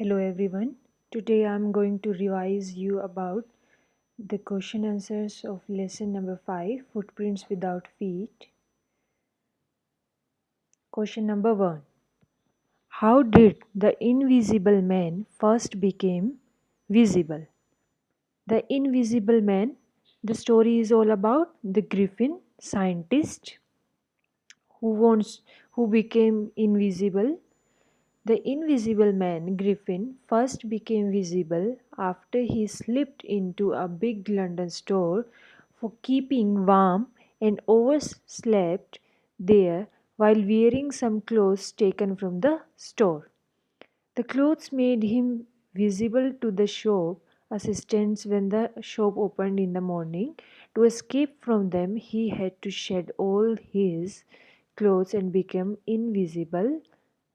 Hello everyone. Today I'm going to revise you about the question answers of lesson number 5, Footprints Without Feet. Question number 1. How did the invisible man first become visible? The invisible man, the story is all about the Griffin scientist who became invisible. The invisible man, Griffin, first became visible after he slipped into a big London store for keeping warm and overslept there while wearing some clothes taken from the store. The clothes made him visible to the shop assistants when the shop opened in the morning. To escape from them, he had to shed all his clothes and become invisible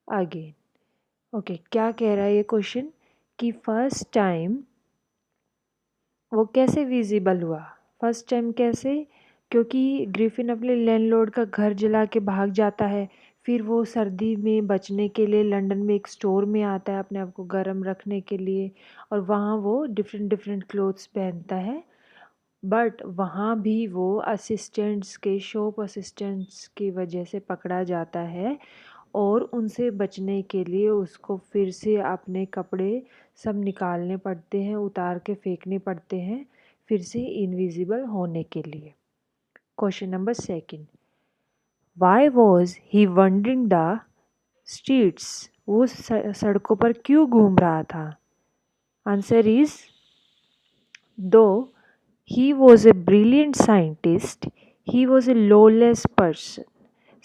again. Okay क्या कह रहा है ये question कि first time वो कैसे visible हुआ। First time कैसे, क्योंकि ग्रिफिन अपने लैंडलॉर्ड का घर जला के भाग जाता है। फिर वो सर्दी में बचने के लिए लंदन में एक स्टोर में आता है अपने आप को गर्म रखने के लिए, और वहाँ वो डिफरेंट डिफरेंट क्लोथ्स पहनता है। बट वहाँ भी वो असिस्टेंट्स के शॉप असिस्टेंट्स की वजह से पकड़ा जाता है और उनसे बचने के लिए उसको फिर से अपने कपड़े सब निकालने पड़ते हैं, उतार के फेंकने पड़ते हैं फिर से इनविजिबल होने के लिए। Question number 2, why was he wondering the streets? वो सड़कों पर क्यों घूम रहा था? आंसर इज, दो he was a brilliant scientist, he was a lawless person.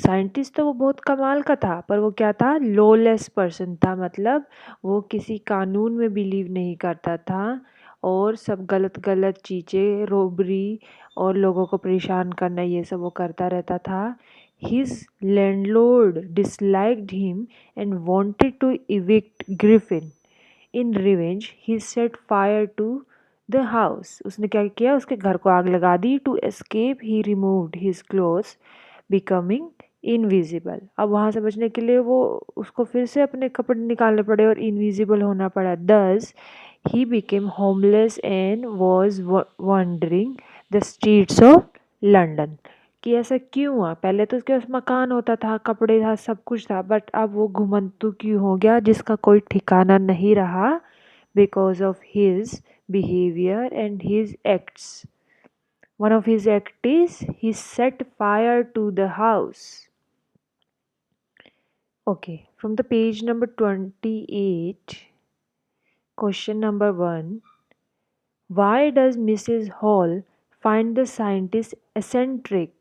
Scientist तो वो बहुत कमाल का था, पर वो क्या था? लॉलेस पर्सन था, मतलब वो किसी कानून में बिलीव नहीं करता था और सब गलत गलत चीज़ें, रोबरी और लोगों को परेशान करना, ये सब वो करता रहता था। His landlord disliked him and wanted to evict Griffin. In revenge, he set fire to the house. उसने क्या किया? उसके घर को आग लगा दी। To escape, he removed his clothes, becoming invisible. अब वहाँ से बचने के लिए वो उसको फिर से अपने कपड़े निकालने पड़े और invisible होना पड़ा। Thus, he became homeless and was wandering the streets of London. कि ऐसा क्यों हुआ? पहले तो उसके पास मकान होता था, कपड़े था, सब कुछ था, बट अब वो घुमंतु क्यों हो गया जिसका कोई ठिकाना नहीं रहा? Because of his behaviour and his acts. One of his acts is he set fire to the house. Okay, from the page number 28, question number 1. Why does Mrs. Hall find the scientist eccentric?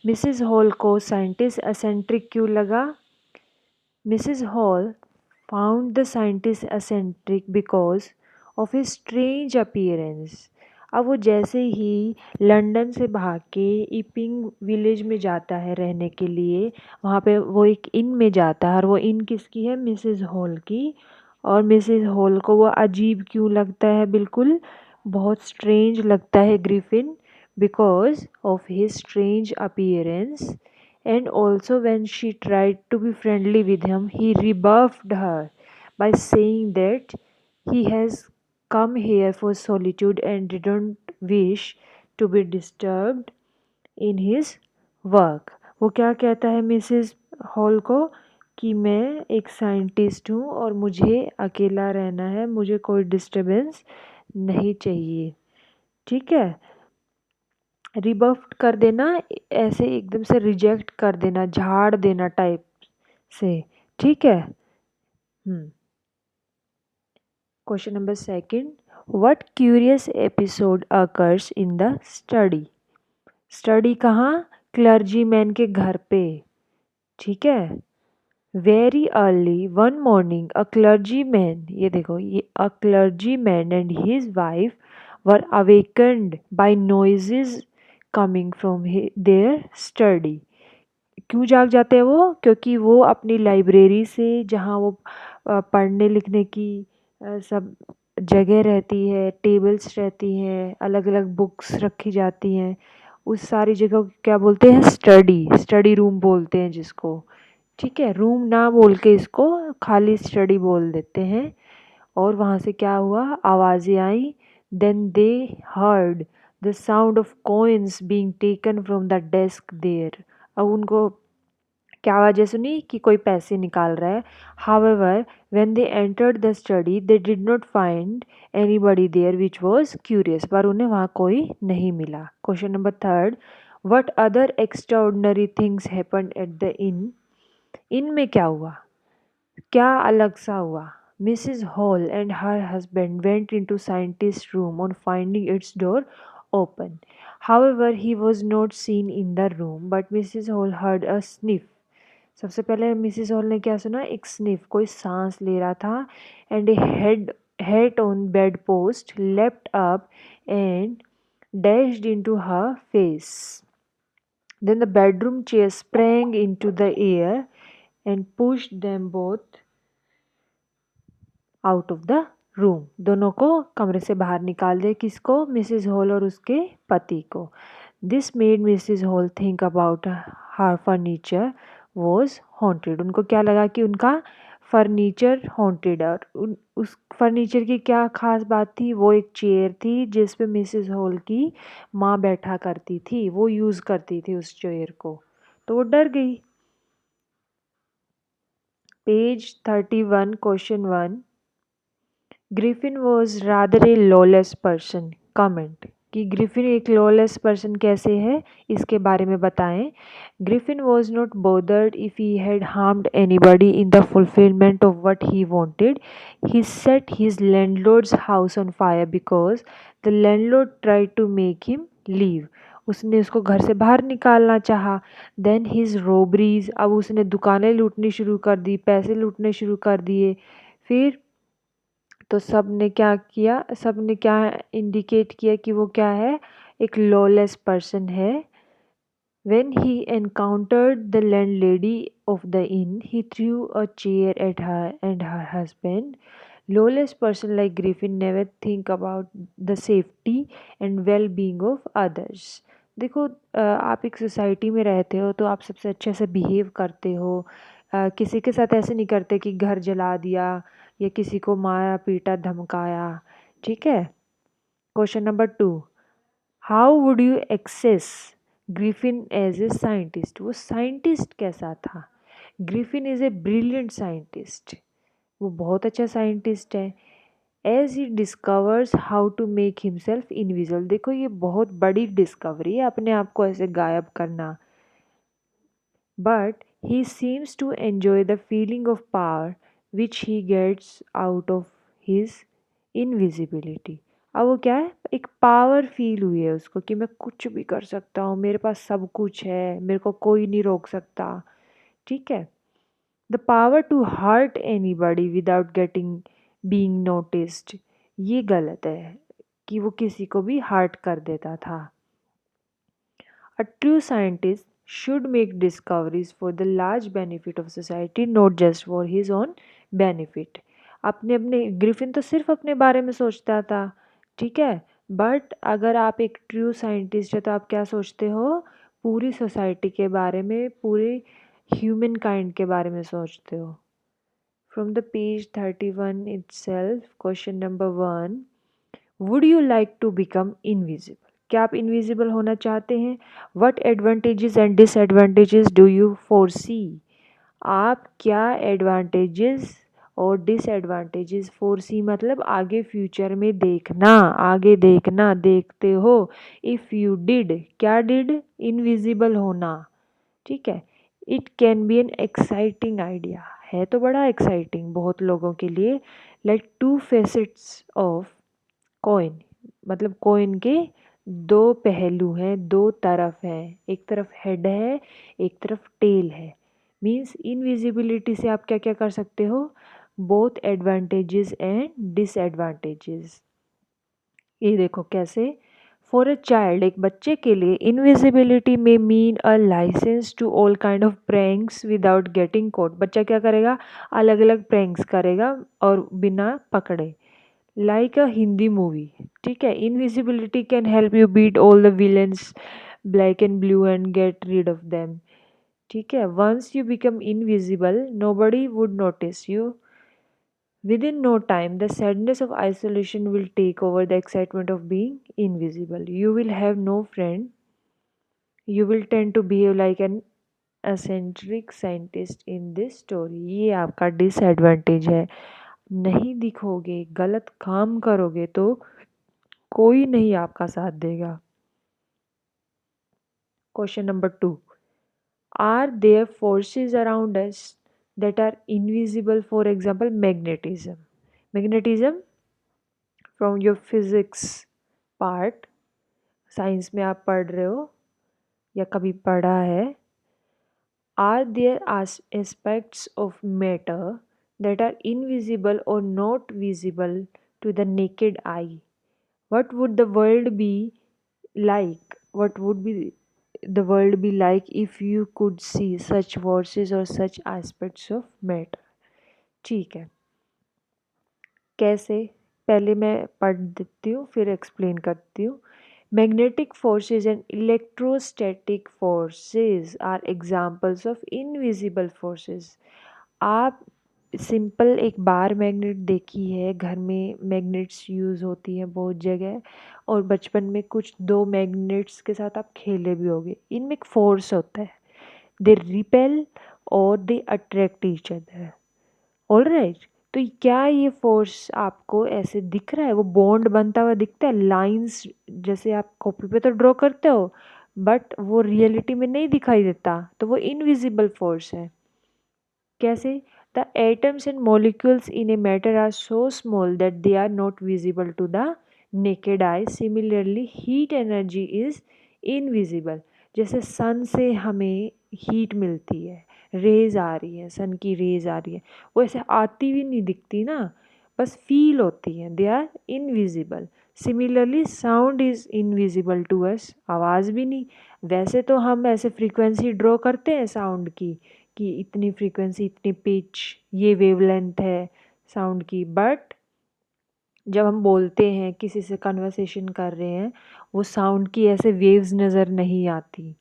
Mrs hall को scientist eccentric क्यों लगा? Mrs hall found the scientist eccentric because of his strange appearance. अब वो जैसे ही London से भाग के ईपिंग village में जाता है रहने के लिए, वहाँ पे वो एक इन में जाता है, और वो इन किसकी है? मिसेस हॉल की। और मिसेस हॉल को वो अजीब क्यों लगता है? बिल्कुल बहुत स्ट्रेंज लगता है Griffin, because of his strange appearance, and also when she tried to be friendly with him, he rebuffed her by saying that he has come here for solitude and didn't wish to be disturbed in his work. वो क्या कहता है Mrs hall को? कि मैं एक scientist हूँ और मुझे अकेला रहना है, मुझे कोई डिस्टरबेंस नहीं चाहिए। ठीक है, रिबफ्ट कर देना, ऐसे एकदम से रिजेक्ट कर देना, झाड़ देना टाइप से। ठीक है। Question number 2, what curious episode occurs in the study? Study कहाँ? क्लर्जीमैन के घर पे। ठीक है। Very early one morning a clergyman, ये देखो, ये a clergyman and his wife were awakened by noises coming from their study. क्यों जाग जाते हैं वो? क्योंकि वो अपनी लाइब्रेरी से, जहाँ वो पढ़ने लिखने की सब जगह रहती है, टेबल्स रहती हैं, अलग अलग बुक्स रखी जाती हैं, उस सारी जगह को क्या बोलते हैं? स्टडी। स्टडी रूम बोलते हैं जिसको। ठीक है, रूम ना बोल के इसको खाली स्टडी बोल देते हैं। और वहाँ से क्या हुआ, आवाज़ें आई। Then they heard the sound of coins being taken from the desk there. अब उनको क्या आवाज़ें सुनी कि कोई पैसे निकाल रहा है। However when they entered the study they did not find anybody there which was curious, पर उन्हें वहाँ कोई नहीं मिला। Question number third, what other extraordinary things happened at the inn. Inn में क्या हुआ, क्या अलग सा हुआ। Mrs Hall and her husband went into scientist room on finding its door open. However he was not seen in the room but Mrs Hall heard a sniff। सबसे पहले Mrs hall ने क्या सुना, एक स्निफ, कोई सांस ले रहा था। And A head on bed post left up and dashed into her face. Then the bedroom chair sprang into the air and pushed them both out of the room. दोनों को कमरे से बाहर निकाल दिया, किसको, मिसेस हॉल और उसके पति को। This made Mrs hall think about her furniture was haunted. उनको क्या लगा कि उनका फर्नीचर हॉन्टेड है। और उस फर्नीचर की क्या खास बात थी, वो एक चेयर थी जिस पे मिसेस हॉल की माँ बैठा करती थी, वो यूज़ करती थी उस चेयर को, तो वो डर गई। Page 31 question 1, Griffin was rather a lawless person. Comment कि ग्रिफिन एक लॉलेस पर्सन कैसे है, इसके बारे में बताएं। Griffin was not bothered if he had harmed anybody in the fulfilment of what he wanted. He set his landlord's house on fire because the landlord tried to make him leave. उसने उसको घर से बाहर निकालना चाहा। Then his रोबरीज, अब उसने दुकानें लूटनी शुरू कर दी, पैसे लूटने शुरू कर दिए। फिर तो सब ने क्या किया, सब ने क्या इंडिकेट किया कि वो क्या है, एक लॉलेस पर्सन है। When he encountered the landlady of the inn, he threw a chair at her and her husband. Lawless person like Griffin never think about the safety and well-being of others. देखो आप एक society में रहते हो तो आप सबसे अच्छे से बिहेव करते हो। किसी के साथ ऐसे नहीं करते कि घर जला दिया या किसी को मारा पीटा धमकाया। ठीक है। Question number 2, how would you assess Griffin as a scientist. वो साइंटिस्ट कैसा था। Griffin is a brilliant scientist, वो बहुत अच्छा साइंटिस्ट है। As he discovers how to make himself invisible. देखो ये बहुत बड़ी डिस्कवरी है, अपने आप को ऐसे गायब करना। But he seems to enjoy the feeling of power which he gets out of his invisibility. अब वो क्या है, एक पावर फील हुई है उसको कि मैं कुछ भी कर सकता हूँ, मेरे पास सब कुछ है, मेरे को कोई नहीं रोक सकता। ठीक है। The power to hurt anybody without getting being noticed, ये गलत है कि वो किसी को भी हर्ट कर देता था। अ true scientist should make discoveries for the large benefit of society, not just for his own benefit। अपने अपने ग्रिफिन तो सिर्फ अपने बारे में सोचता था। ठीक है। बट अगर आप एक ट्रू साइंटिस्ट है तो आप क्या सोचते हो, पूरी सोसाइटी के बारे में, पूरे ह्यूमन काइंड के बारे में सोचते हो। From the page 31 itself, question number 1, would you like to become invisible. क्या आप इनविजिबल होना चाहते हैं। What advantages and disadvantages do you foresee. आप क्या एडवांटेजेस और डिसएडवांटेजेस, फोरसी मतलब आगे फ्यूचर में देखना, आगे देखना, देखते हो। इफ़ यू डिड, क्या डिड, इनविजिबल होना। ठीक है। It can be an exciting idea, है तो बड़ा एक्साइटिंग बहुत लोगों के लिए। Like two facets of coin, मतलब कॉइन के दो पहलू हैं, दो तरफ हैं, एक तरफ हेड है, एक तरफ टेल है। मीन्स इनविजिबिलिटी से आप क्या क्या कर सकते हो, बोथ एडवांटेजेस एंड डिसएडवांटेजेस। ये देखो कैसे। फॉर अ चाइल्ड, एक बच्चे के लिए इनविजिबिलिटी में mean a licence to all kind of pranks without getting caught. बच्चा क्या करेगा, अलग अलग प्रैंक्स करेगा और बिना पकड़े। Like a Hindi movie. ठीक है। Invisibility can help you beat all the villains black and blue and get rid of them. ठीक है, once you become invisible nobody would notice you. Within no time, the sadness of isolation will take over the excitement of being invisible. You will have no friend. You will tend to behave like an eccentric scientist in this story. ये आपका disadvantage है. नहीं दिखोगे, गलत काम करोगे तो कोई नहीं आपका साथ देगा. Question number 2. Are there forces around us that are invisible? For example, magnetism. Magnetism from your physics part, science में आप पढ़ रहे हो या कभी पढ़ा है. Are there aspects of matter that are invisible or not visible to the naked eye? What would the world be like? What would be the world be like if you could see such forces or such aspects of matter? ठीक है, कैसे? पहले मैं पढ़ देती हूँ फिर explain करती हूँ. Magnetic forces and electrostatic forces are examples of invisible forces. आप सिंपल एक बार मैग्नेट देखी है, घर में मैग्नेट्स यूज़ होती हैं बहुत जगह, और बचपन में कुछ दो मैग्नेट्स के साथ आप खेले भी होगे. इनमें एक फोर्स होता है, दे रिपेल और they attract each other. Alright, तो क्या ये फोर्स आपको ऐसे दिख रहा है? वो बॉन्ड बनता हुआ दिखता है, लाइंस जैसे आप कॉपी पे तो ड्रॉ करते हो, बट वो रियलिटी में नहीं दिखाई देता, तो वो इनविजिबल फोर्स है. कैसे? The atoms and molecules in a matter are so small that they are not visible to the naked eye. Similarly heat energy is invisible. जैसे सन से हमें हीट मिलती है, रेज आ रही है, सन की रेज आ रही है, वो ऐसे आती भी नहीं दिखती ना, बस फील होती हैं, they are invisible. Similarly sound is invisible to us. आवाज़ भी नहीं. वैसे तो हम ऐसे फ्रीक्वेंसी ड्रॉ करते हैं साउंड की, कि इतनी फ्रीक्वेंसी, इतनी पिच, ये वेवलेंथ है साउंड की, बट जब हम बोलते हैं, किसी से कन्वर्सेशन कर रहे हैं, वो साउंड की ऐसे वेव्स नज़र नहीं आती.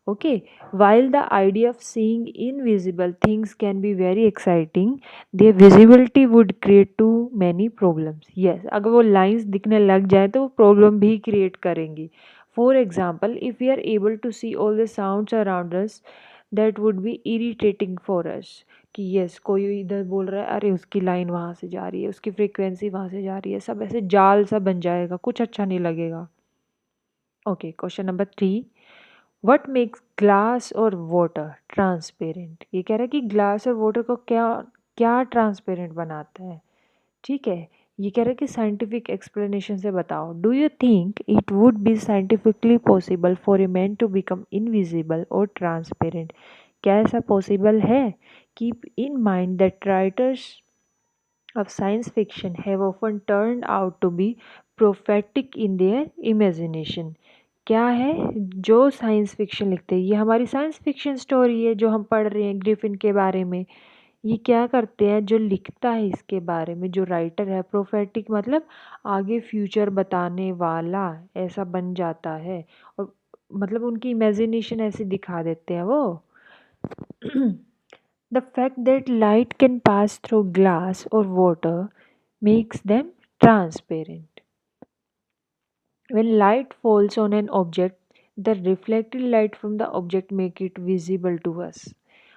Okay, while the idea of seeing invisible things can be very exciting, their visibility would create too many problems. Yes, अगर वो लाइंस दिखने लग जाए तो वो प्रॉब्लम भी क्रिएट करेंगी. For example, if we are able to see all the sounds around us, that would be irritating for us. कि यस, कोई इधर बोल रहा है, अरे उसकी लाइन वहाँ से जा रही है, उसकी फ्रीक्वेंसी वहाँ से जा रही है, सब ऐसे जाल सा बन जाएगा, कुछ अच्छा नहीं लगेगा. Okay, question number 3. What makes glass और वाटर ट्रांसपेरेंट? ये कह रहा है कि ग्लास और वाटर को क्या क्या ट्रांसपेरेंट बनाता है. ठीक है, ये कह रहा है कि साइंटिफिक एक्सप्लेनेशन से बताओ. Do you think it would be scientifically possible for a man to become invisible और ट्रांसपेरेंट? क्या ऐसा पॉसिबल है? Keep in mind that writers of science fiction have often turned out to be prophetic in their imagination. क्या है? जो science fiction लिखते हैं, ये हमारी साइंस फिक्शन स्टोरी है जो हम पढ़ रहे हैं ग्रिफिन के बारे में. ये क्या करते हैं, जो लिखता है इसके बारे में, जो राइटर है, प्रोफेटिक मतलब आगे फ्यूचर बताने वाला, ऐसा बन जाता है. और मतलब उनकी इमेजिनेशन ऐसे दिखा देते हैं वो. The fact that light can pass through glass or water makes them transparent. When light falls on an object, the reflected light from the object make it visible to us.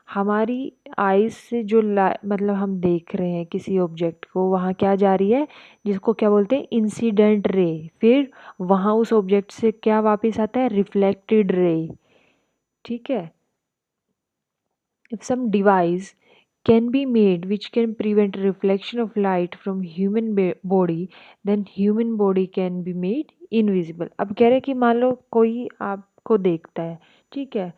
हमारी eyes से जो मतलब हम देख रहे हैं किसी object को, वहाँ क्या जा रही है, जिसको क्या बोलते हैं, इंसिडेंट रे. फिर वहाँ उस ऑब्जेक्ट से क्या वापस आता है, रिफ्लेक्टेड रे. ठीक है. If some device can be made which can prevent reflection of light from human body, then human body can be made invisible. अब कह रहे हैं कि मान लो कोई आपको देखता है, ठीक है,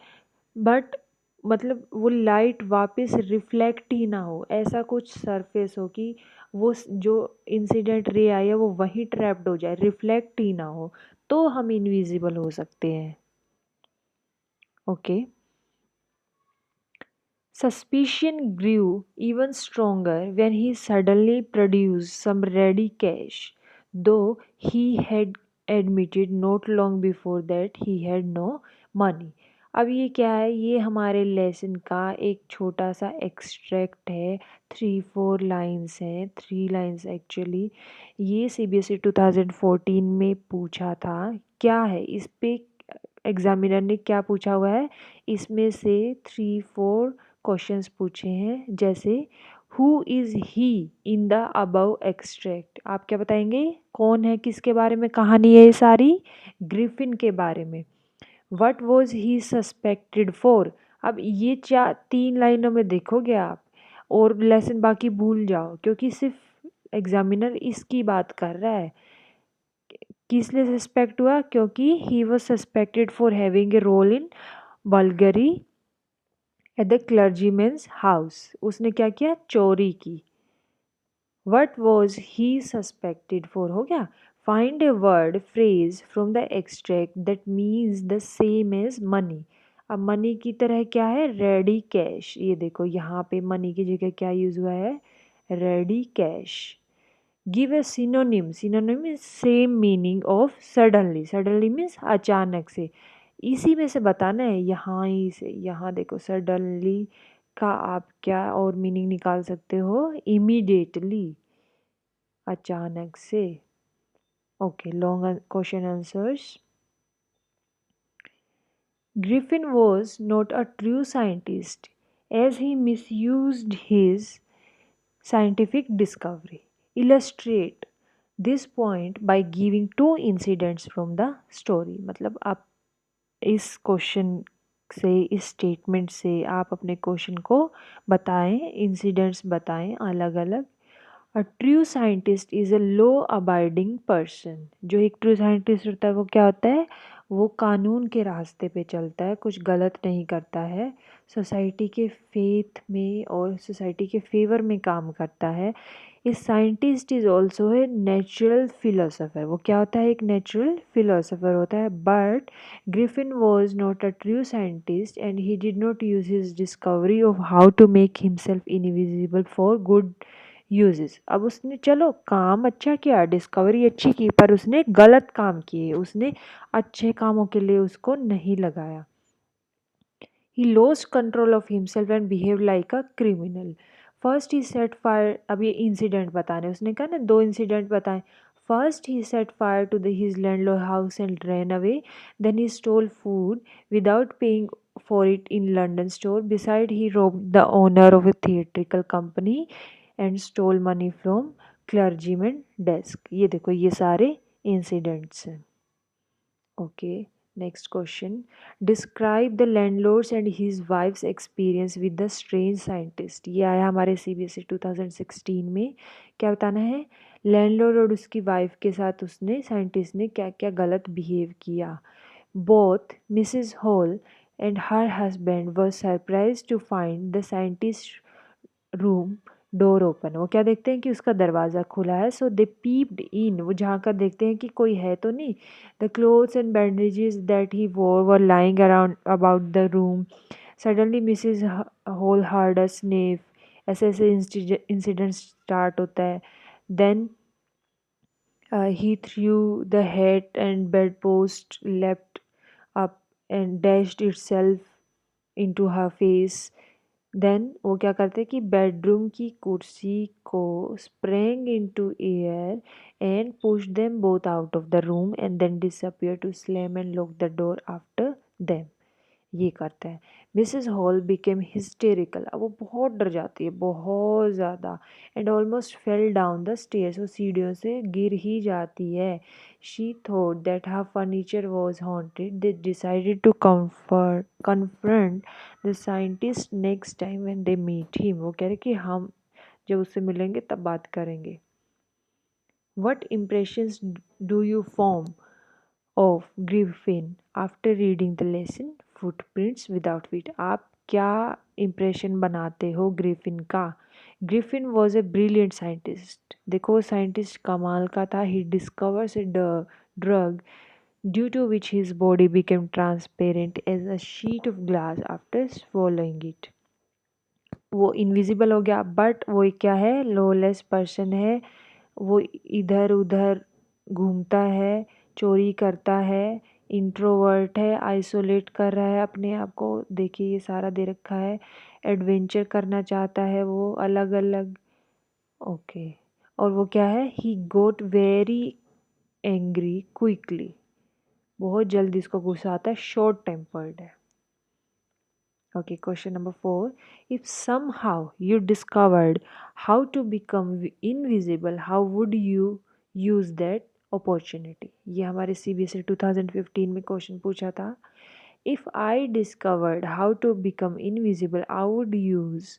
बट मतलब वो लाइट वापस रिफ्लेक्ट ही ना हो, ऐसा कुछ सरफेस हो कि वो जो इंसिडेंट रे आई है वो वहीं ट्रैप्ड हो जाए, रिफ्लेक्ट ही ना हो, तो हम इनविजिबल हो सकते हैं. Okay. Suspicion grew even stronger when he suddenly produced some ready cash, though he had admitted not long before that he had no money. अब ये क्या है, ये हमारे लेसन का एक छोटा सा एक्सट्रैक्ट है, 3-4 लाइन्स हैं, 3 लाइन्स एक्चुअली। ये सीबीएसई 2014 में पूछा था। क्या है इस पे, एग्जामिनर ने क्या पूछा हुआ है, इसमें से 3-4 क्वेश्चंस पूछे हैं, जैसे who is he in the above extract. आप क्या बताएंगे, कौन है, किसके बारे में कहानी है ये सारी, ग्रिफिन के बारे में। What was he suspected for. अब ये 3 लाइनों में देखोगे आप, और लेसन बाकी भूल जाओ, क्योंकि सिर्फ एग्जामिनर इसकी बात कर रहा है। किस लिए सस्पेक्ट हुआ, क्योंकि he was suspected for having a role in burglary at the clergyman's house. उसने क्या किया, चोरी की। What was he suspected for हो गया। Find a word phrase from the extract that means the same as money. अब money की तरह क्या है, रेडी कैश। ये देखो यहाँ पे मनी की जगह क्या यूज हुआ है, ready cash. Give a synonym, synonym is same meaning of suddenly, suddenly means अचानक से। इसी में से बताना है, यहाँ ही से, यहाँ देखो सडनली का आप क्या और मीनिंग निकाल सकते हो, इमीडिएटली, अचानक से। Okay, long question answers. Griffin was not a true scientist as he misused his scientific discovery. Illustrate this point by giving 2 incidents from the story। मतलब आप इस क्वेश्चन से, इस स्टेटमेंट से आप अपने क्वेश्चन को बताएं, इंसिडेंट्स बताएं अलग अलग। अ true scientist is a law abiding person. जो एक ट्रू साइंटिस्ट होता है वो क्या होता है, वो कानून के रास्ते पे चलता है, कुछ गलत नहीं करता है, सोसाइटी के फेथ में और सोसाइटी के फेवर में काम करता है। A scientist is also a natural philosopher. वो क्या होता है, एक नेचुरल फिलोसोफर होता है। But Griffin was not a true scientist and he did not use his discovery of how to make himself invisible for good uses. अब उसने चलो काम अच्छा किया, डिस्कवरी अच्छी की, पर उसने गलत काम किए, उसने अच्छे कामों के लिए उसको नहीं लगाया। He lost control of himself and behaved like a criminal. First he set fire, अब ये इंसिडेंट बताने, उसने कहा ना 2 इंसिडेंट बताएं। First he set fire to his landlord house and ran away. Then he stole food without paying for it in London store. Beside he robbed the owner of a theatrical company and stole money from clergyman desk। ये देखो ये सारे incidents हैं। Okay, next question. Describe the landlord's and his wife's experience with the strange scientist। ये आया हमारे CBSE 2016 में। क्या बताना है, लैंडलॉर्ड और उसकी वाइफ के साथ उसने, साइंटिस्ट ने क्या क्या गलत बिहेव किया। Both Mrs. Hall and her husband were surprised to find the scientist room door open. वो क्या देखते हैं कि उसका दरवाज़ा खुला है। सो दे पीप्ड इन, वो झाँक कर देखते हैं कि कोई है तो नहीं। The clothes and bandages that he wore were lying around about the room. Suddenly Mrs Hall heard a sniff. ऐसे ऐसे इंसिडेंट स्टार्ट होता है। Then he threw the hat and bedpost, leapt up and dashed itself into her face। Then वो क्या करते कि bedroom की कुर्सी को sprang into air and pushed them both out of the room and then disappeared to slam and lock the door after them। ये करता है। Mrs Hall became hysterical. अब वो बहुत डर जाती है, बहुत ज़्यादा। And almost fell down the stairs, वो सीढ़ियों से गिर ही जाती है। She thought that her furniture was haunted. They decided to confront the scientist next time when they meet him. वो कह रहे कि हम जब उससे मिलेंगे तब बात करेंगे। What impressions do you form of Griffin after reading the lesson footprints without feet. आप क्या इम्प्रेशन बनाते हो ग्रिफिन का। Griffin was a brilliant scientist. देखो साइंटिस्ट कमाल का था। He discovers a drug due to which his body became transparent as a sheet of glass after swallowing it. वो इनविजिबल हो गया, बट वो क्या है, लॉलेस पर्सन है। वो इधर उधर घूमता है, चोरी करता है, इंट्रोवर्ट है, आइसोलेट कर रहा है अपने आप को, देखिए ये सारा दे रखा है। एडवेंचर करना चाहता है वो अलग अलग, ओके। और वो क्या है, ही गोट वेरी एंग्री क्विकली, बहुत जल्दी इसको गुस्सा आता है, शॉर्ट टेम्पर्ड है। Okay, question number 4. If somehow you discovered how to become invisible, how would you use that opportunity? ये हमारे CBSE 2015 में क्वेश्चन पूछा था। If I discovered how to become invisible, I would use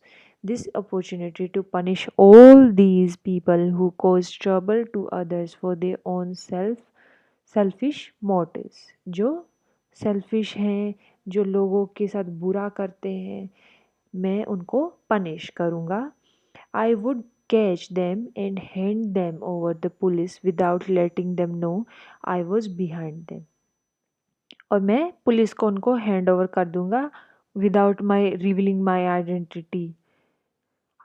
this opportunity to punish all these people who cause trouble to others for their own selfish motives. जो selfish हैं, जो लोगों के साथ बुरा करते हैं, मैं उनको पनिश करूँगा। I would catch them and hand them over the police without letting them know I was behind them. और मैं पुलिस को उनको हैंड ओवर कर दूंगा without my revealing my identity.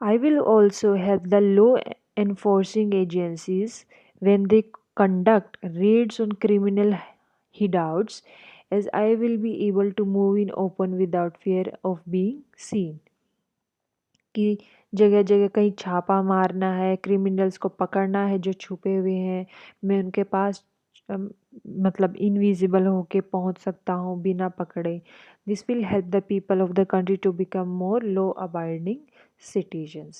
I will also help the law enforcing agencies when they conduct raids on criminal hideouts, as I will be able to move in open without fear of being seen. कि जगह जगह कहीं छापा मारना है, criminals को पकड़ना है जो छुपे हुए हैं, मैं उनके पास मतलब इनविजिबल होके पहुंच सकता हूँ बिना पकड़े। This will help the people of the country to become more law abiding citizens.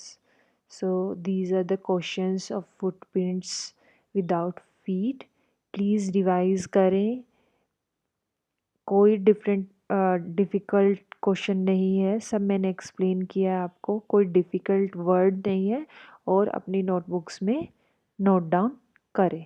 So these are the questions of footprints without feet. Please revise करें, कोई डिफ़िकल्ट क्वेश्चन नहीं है, सब मैंने एक्सप्लेन किया है आपको, कोई डिफ़िकल्ट वर्ड नहीं है। और अपनी नोटबुक्स में नोट डाउन करें।